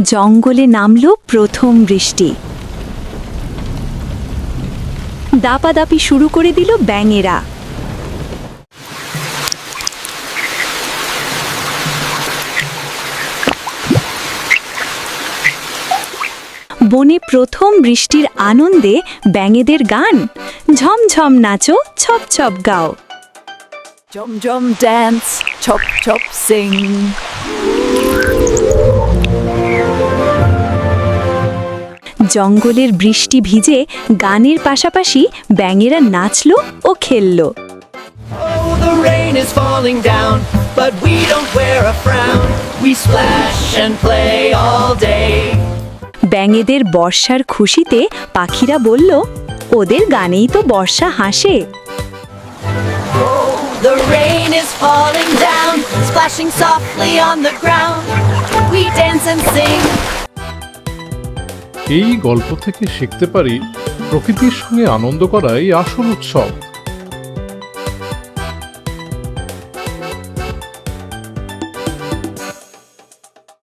জঙ্গলে নামলো প্রথম বৃষ্টি। দাপাদাপি শুরু করে দিল ব্যাঙেরা। বনে প্রথম বৃষ্টির আনন্দে ব্যাঙেদের গান, ঝমঝম নাচো, ছপ ছপ গাও। Jump, jump, dance, chop, chop, sing. জঙ্গলের বৃষ্টি ভিজে গানের পাশাপাশি ব্যাঙেরা নাচলো ও খেললো। Oh, the rain is falling down, but we don't wear a frown. We splash and play all day. ব্যাঙেদের বর্ষার খুশিতে পাখিরা বলল, ওদের গানেই তো বর্ষা হাসে। Oh, the rain is falling down, splashing softly on the ground. We dance and sing. এই গল্প থেকে শিখতে পারি প্রকৃতির সঙ্গে আনন্দ করাই আসল উৎসব।